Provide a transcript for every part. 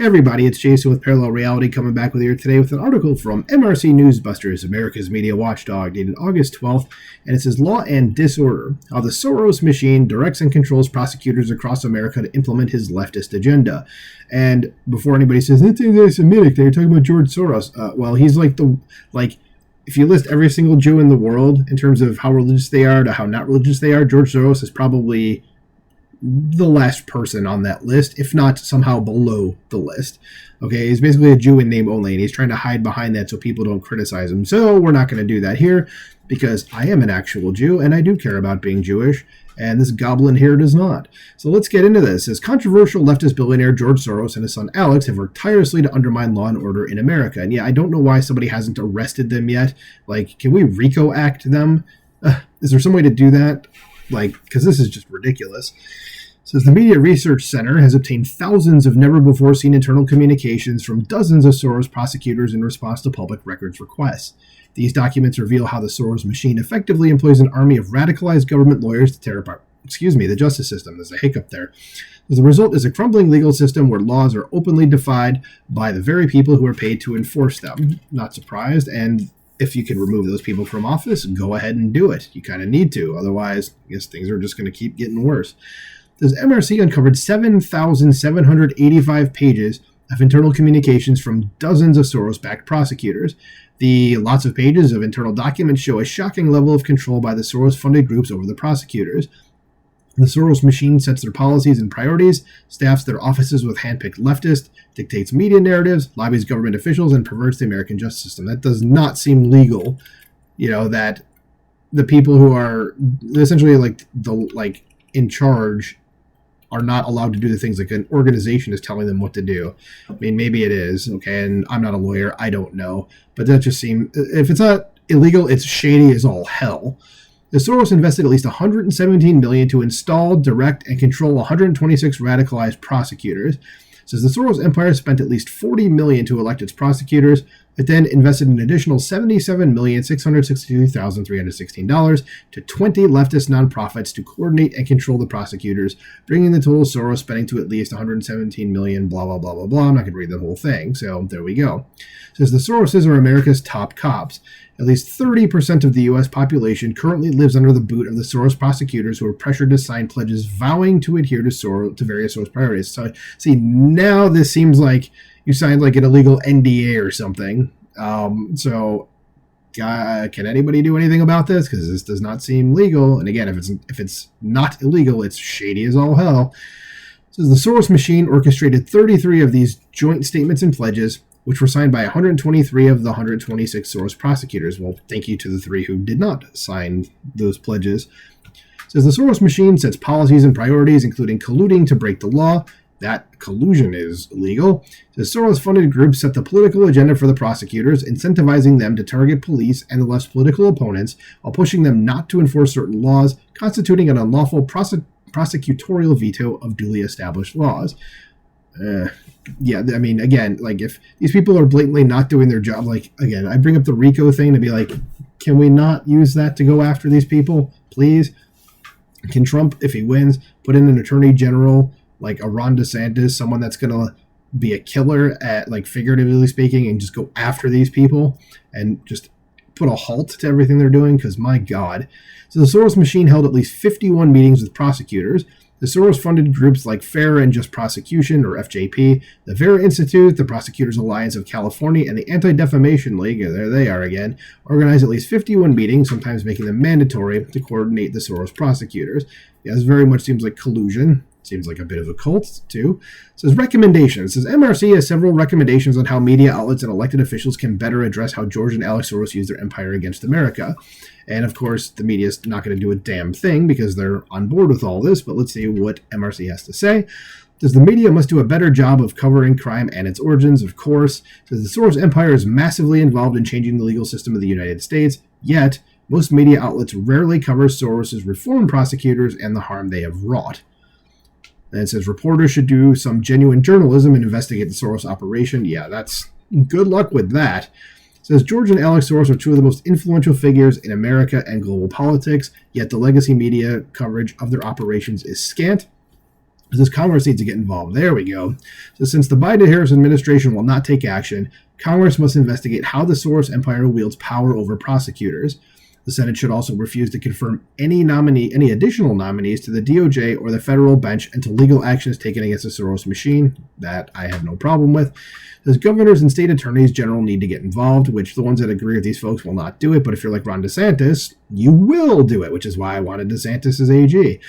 Hey everybody, it's Jason with Parallel Reality coming back with you today with an article from MRC Newsbusters, America's media watchdog, dated August 12th, and it says Law and Disorder, how the Soros machine directs and controls prosecutors across America to implement his leftist agenda. And before anybody says, it's anti-Semitic, they're talking about George Soros. Well, he's if you list every single Jew in the world in terms of how religious they are to how not religious they are, George Soros is probably the last person on that list, if not somehow below the list. Okay, he's basically a Jew in name only, and he's trying to hide behind that so people don't criticize him. So we're not going to do that here, because I am an actual Jew, and I do care about being Jewish, and this goblin here does not. So let's get into this. As controversial leftist billionaire George Soros and his son Alex have worked tirelessly to undermine law and order in America. And yeah, I don't know why somebody hasn't arrested them yet. Can we RICO act them? Is there some way to do that? Because this is just ridiculous. Says the Media Research Center has obtained thousands of never-before-seen internal communications from dozens of Soros prosecutors in response to public records requests. These documents reveal how the Soros machine effectively employs an army of radicalized government lawyers to tear apart, the justice system. There's a hiccup there. The result is a crumbling legal system where laws are openly defied by the very people who are paid to enforce them. Not surprised, and if you can remove those people from office, go ahead and do it. You kind of need to. Otherwise, I guess things are just going to keep getting worse. This MRC uncovered 7,785 pages of internal communications from dozens of Soros-backed prosecutors. The lots of pages of internal documents show a shocking level of control by the Soros-funded groups over the prosecutors. The Soros machine sets their policies and priorities, staffs their offices with handpicked leftists, dictates media narratives, lobbies government officials, and perverts the American justice system. That does not seem legal. That the people who are essentially in charge are not allowed to do the things like an organization is telling them what to do. I mean, maybe it is, okay, and I'm not a lawyer, I don't know. But that just seems, if it's not illegal, it's shady as all hell. The Soros invested at least $117 million to install, direct, and control 126 radicalized prosecutors. Says the Soros empire spent at least $40 million to elect its prosecutors. It then invested an additional $77,662,316 to 20 leftist nonprofits to coordinate and control the prosecutors, bringing the total Soros spending to at least $117 million, blah, blah, blah, blah, blah. I'm not going to read the whole thing, so there we go. It says the Soroses are America's top cops. At least 30% of the U.S. population currently lives under the boot of the Soros prosecutors who are pressured to sign pledges vowing to adhere to various Soros priorities. So, see, now this seems like you signed an illegal NDA or something. Can anybody do anything about this? Because this does not seem legal. And again, if it's not illegal, it's shady as all hell. It says the Soros machine orchestrated 33 of these joint statements and pledges, which were signed by 123 of the 126 Soros prosecutors. Well, thank you to the 3 who did not sign those pledges. It says the Soros machine sets policies and priorities, including colluding to break the law. That collusion is illegal. The Soros-funded groups set the political agenda for the prosecutors, incentivizing them to target police and the left's political opponents while pushing them not to enforce certain laws, constituting an unlawful prosecutorial veto of duly established laws. If these people are blatantly not doing their job, I bring up the RICO thing to be can we not use that to go after these people, please? Can Trump, if he wins, put in an attorney general like a Ron DeSantis, someone that's going to be a killer at, figuratively speaking, and just go after these people and just put a halt to everything they're doing? Because, my God. So the Soros machine held at least 51 meetings with prosecutors. The Soros-funded groups like Fair and Just Prosecution, or FJP, the Vera Institute, the Prosecutors Alliance of California, and the Anti-Defamation League, there they are again, organized at least 51 meetings, sometimes making them mandatory to coordinate the Soros prosecutors. Yeah, this very much seems like collusion. Seems like a bit of a cult, too. It says recommendations. It says MRC has several recommendations on how media outlets and elected officials can better address how George and Alex Soros use their empire against America. And, of course, the media is not going to do a damn thing because they're on board with all this, but let's see what MRC has to say. Does the media must do a better job of covering crime and its origins? Of course. Says the Soros empire is massively involved in changing the legal system of the United States, yet most media outlets rarely cover Soros's reform prosecutors and the harm they have wrought. And it says reporters should do some genuine journalism and investigate the Soros operation. Yeah, that's good luck with that. It says George and Alex Soros are 2 of the most influential figures in America and global politics, yet the legacy media coverage of their operations is scant. This Congress needs to get involved. There we go. So since the Biden-Harris administration will not take action, Congress must investigate how the Soros empire wields power over prosecutors. The Senate should also refuse to confirm any additional nominees to the DOJ or the federal bench until legal action is taken against the Soros machine. That I have no problem with. As governors and state attorneys general need to get involved, which the ones that agree with these folks will not do it. But if you're like Ron DeSantis, you will do it, which is why I wanted DeSantis as AG.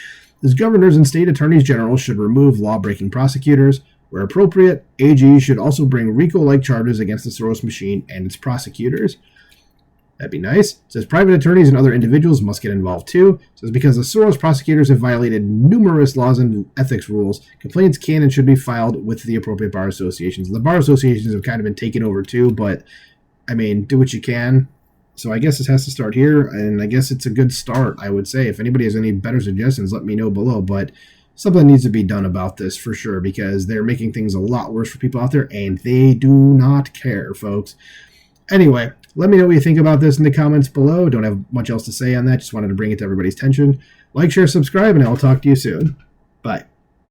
As governors and state attorneys general should remove law-breaking prosecutors. Where appropriate, AGs should also bring RICO-like charges against the Soros machine and its prosecutors. That'd be nice. It says private attorneys and other individuals must get involved too. It says because the Soros prosecutors have violated numerous laws and ethics rules, complaints can and should be filed with the appropriate bar associations. The bar associations have kind of been taken over too, but I mean, do what you can. So I guess this has to start here, and I guess it's a good start, I would say. If anybody has any better suggestions, let me know below. But something needs to be done about this for sure, because they're making things a lot worse for people out there, and they do not care, folks. Anyway, let me know what you think about this in the comments below. Don't have much else to say on that. Just wanted to bring it to everybody's attention. Like, share, subscribe, and I'll talk to you soon. Bye.